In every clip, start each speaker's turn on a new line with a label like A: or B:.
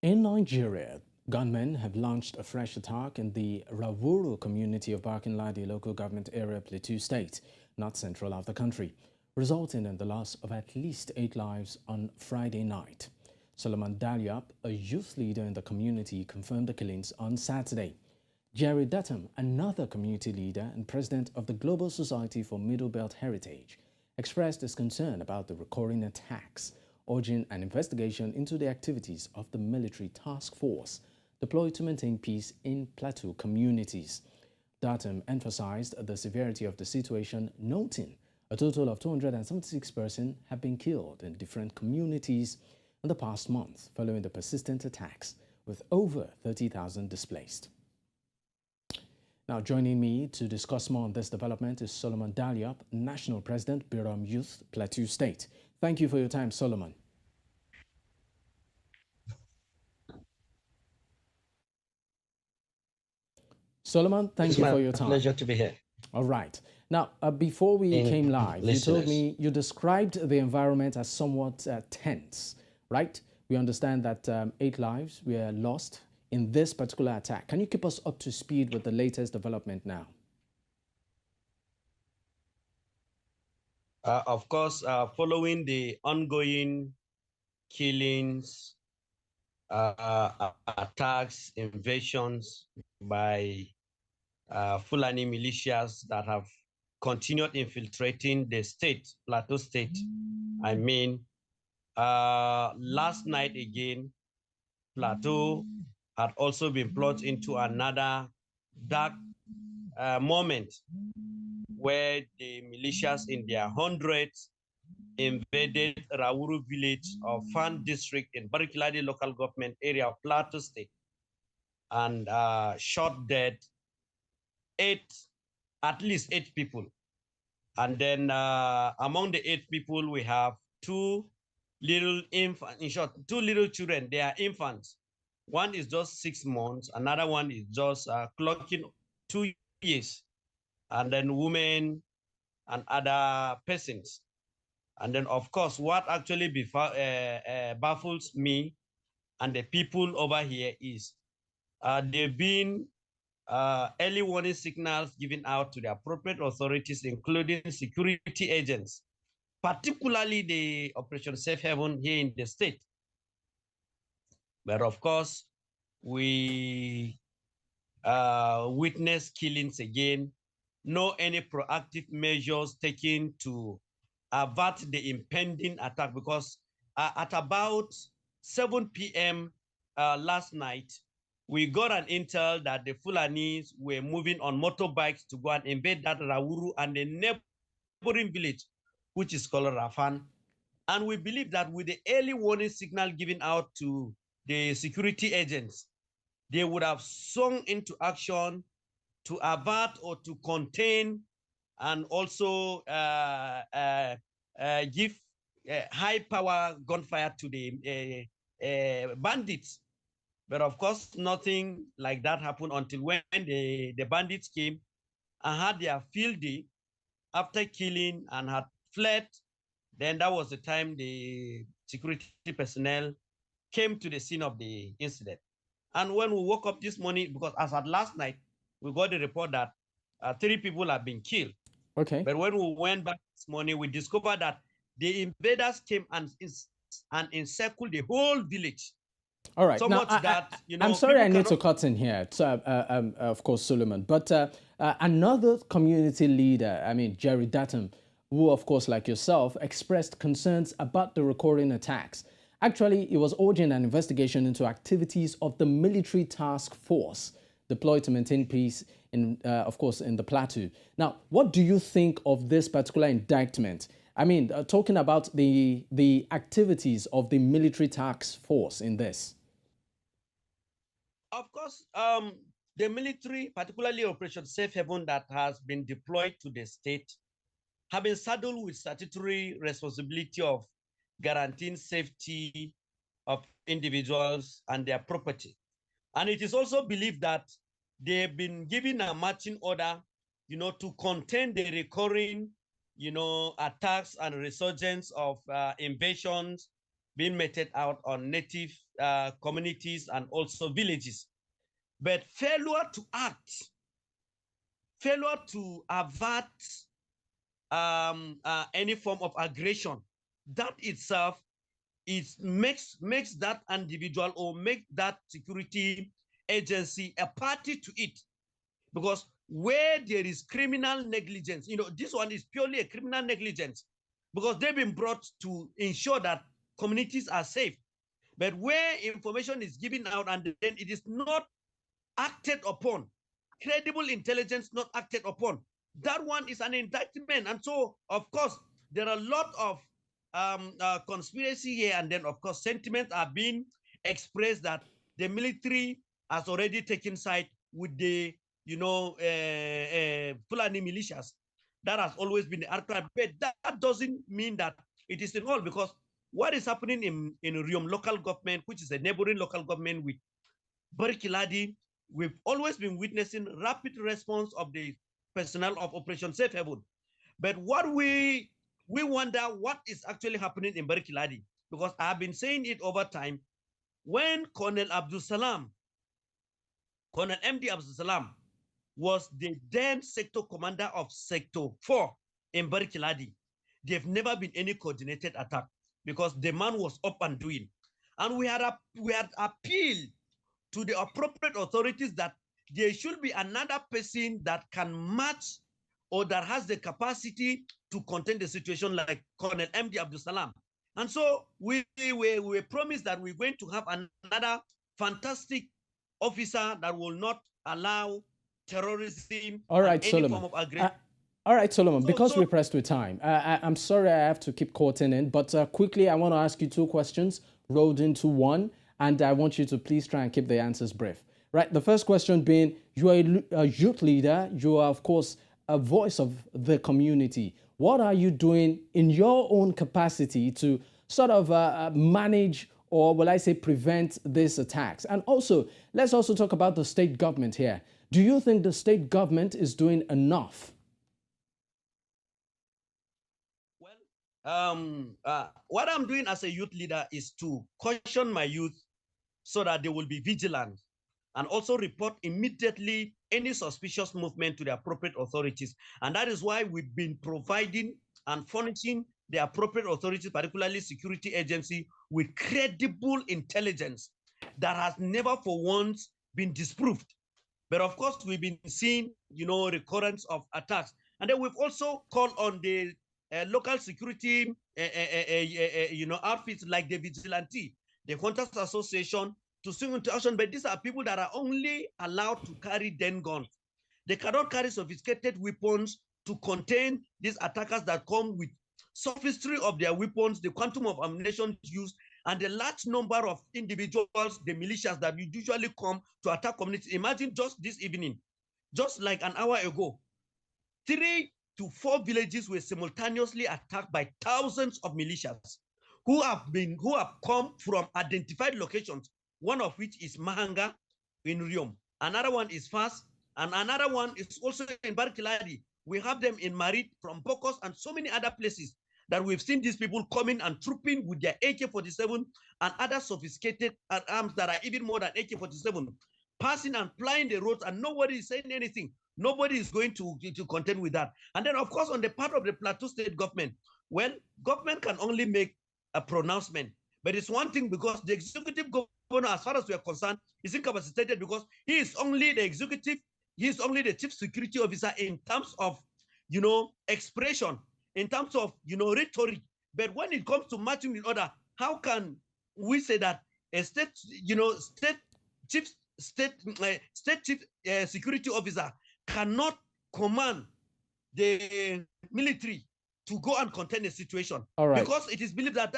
A: In Nigeria, gunmen have launched a fresh attack in the Rawuru community of Barkin Ladi local government area, Plateau State, north central of the country, resulting in the loss of at least 8 lives on Friday night. Solomon Dalyop, a youth leader in the community, confirmed the killings on Saturday. Jerry Datum, another community leader and president of the Global Society for Middle Belt Heritage, expressed his concern about the recurring attacks, urging an investigation into the activities of the military task force deployed to maintain peace in Plateau communities. Datum emphasized the severity of the situation, noting a total of 276 persons have been killed in different communities in the past month following the persistent attacks, with over 30,000 displaced. Now, joining me to discuss more on this development is Solomon Dalyop, National President, Birom Youth, Plateau State. Thank you for your time, Solomon. Solomon, thank you for your time.
B: Pleasure to be here.
A: All right. Now, before we came live, you told me, you described the environment as somewhat tense, right? We understand that 8 lives were lost in this particular attack. Can you keep us up to speed with the latest development now?
B: Of course, following the ongoing killings, attacks, invasions by Fulani militias that have continued infiltrating the state, Plateau State. I mean, last night again, Plateau had also been plunged into another dark moment where the militias in their hundreds invaded Rawuru village of Fan district in Barkin Ladi local government area of Plateau State and shot dead at least eight people. And then among the 8 people, we have 2 little infants, in short, 2 little children. They are infants. One is just 6 months. Another one is just clocking 2 years. And then women and other persons. And then, of course, what actually baffles me and the people over here is they've been early warning signals given out to the appropriate authorities, including security agents, particularly the Operation Safe Haven here in the state. But of course, we witness killings again, no any proactive measures taken to avert the impending attack, because at about 7 p.m. Last night, we got an intel that the Fulanis were moving on motorbikes to go and invade that Rawuru and the neighboring village, which is called Rafan. And we believe that with the early warning signal given out to the security agents, they would have swung into action to avert or to contain and also give high power gunfire to the bandits. But of course, nothing like that happened until when the bandits came and had their field day after killing and had fled. Then that was the time the security personnel came to the scene of the incident. And when we woke up this morning, because as at last night, we got the report that 3 people have been killed.
A: Okay.
B: But when we went back this morning, we discovered that the invaders came and encircled the whole village.
A: All right.
B: So
A: now,
B: much that, you know,
A: I'm sorry I need to cut in here, of course, Solomon, but another community leader, I mean, Jerry Datum, who, of course, like yourself, expressed concerns about the recurring attacks. Actually, he was urging an investigation into activities of the military task force deployed to maintain peace, of course, in the Plateau. Now, what do you think of this particular indictment? I mean, talking about the activities of the military task force in this.
B: Of course, the military, particularly Operation Safe Haven that has been deployed to the state, have been saddled with statutory responsibility of guaranteeing safety of individuals and their property. And it is also believed that they've been given a marching order, you know, to contain the recurring, you know, attacks and resurgence of invasions being meted out on native communities and also villages. But failure to act, failure to avert any form of aggression, that itself makes that individual or make that security agency a party to it. Because where there is criminal negligence, this one is purely a criminal negligence because they've been brought to ensure that communities are safe. But where information is given out and then it is not acted upon, credible intelligence not acted upon, that one is an indictment. And so, of course, there are a lot of conspiracy here, and then, of course, sentiments are being expressed that the military has already taken side with the, Fulani militias. That has always been the outcry. But that doesn't mean that it is in all, because what is happening in Riyom local government, which is a neighboring local government with Barkin Ladi, we've always been witnessing rapid response of the personnel of Operation Safe Haven. But what we wonder what is actually happening in Barkin Ladi, because I've been saying it over time. When Colonel MD Abdul Salam was the then sector commander of Sector 4 in Barkin Ladi, there've never been any coordinated attack because the man was up and doing. And we had appealed to the appropriate authorities that there should be another person that can match or that has the capacity to contain the situation like Colonel MD Abdul Salam. And so we were promised that we're going to have another fantastic officer that will not allow terrorism
A: All right,
B: and any
A: Solomon.
B: form of aggression.
A: All right, Solomon, because we're pressed with time, I'm sorry I have to keep quoting in, but quickly I want to ask you two questions rolled into one, and I want you to please try and keep the answers brief. Right, the first question being, you are a youth leader, you are, of course, a voice of the community. What are you doing in your own capacity to sort of manage, or will I say prevent, these attacks? And also, let's also talk about the state government here. Do you think the state government is doing enough?
B: What I'm doing as a youth leader is to caution my youth so that they will be vigilant and also report immediately any suspicious movement to the appropriate authorities. And that is why we've been providing and furnishing the appropriate authorities, particularly security agency, with credible intelligence that has never for once been disproved. But of course, we've been seeing, recurrence of attacks. And then we've also called on the local security, outfits like the Vigilante, the Hunters Association, to swing into action. But these are people that are only allowed to carry den guns. They cannot carry sophisticated weapons to contain these attackers that come with sophistry of their weapons, the quantum of ammunition used, and the large number of individuals, the militias that usually come to attack communities. Imagine just this evening, just like an hour ago, 3 to 4 villages were simultaneously attacked by thousands of militias who have come from identified locations, one of which is Mahanga in Riyom, another one is Fas, and another one is also in Barkin Ladi. We have them in Marit, from Bokos, and so many other places that we've seen these people coming and trooping with their AK-47 and other sophisticated arms that are even more than AK-47, passing and plying the roads, and nobody is saying anything. Nobody is going to contend with that. And then, of course, on the part of the Plateau state government, well, government can only make a pronouncement. But it's one thing because the executive governor, as far as we are concerned, is incapacitated because he is only the executive, he is only the chief security officer in terms of, expression, in terms of, rhetoric. But when it comes to marching in order, how can we say that a state, chief security officer cannot command the military to go and contain a situation?
A: All right.
B: Because it is believed that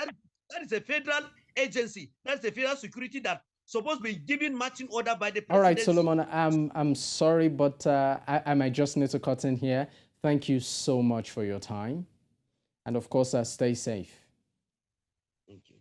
B: is a federal agency, that's a federal security that supposed to be giving marching order by the presidency.
A: All right, Solomon, I'm sorry, but I might just need to cut in here. Thank you so much for your time. And of course, stay safe.
B: Thank you.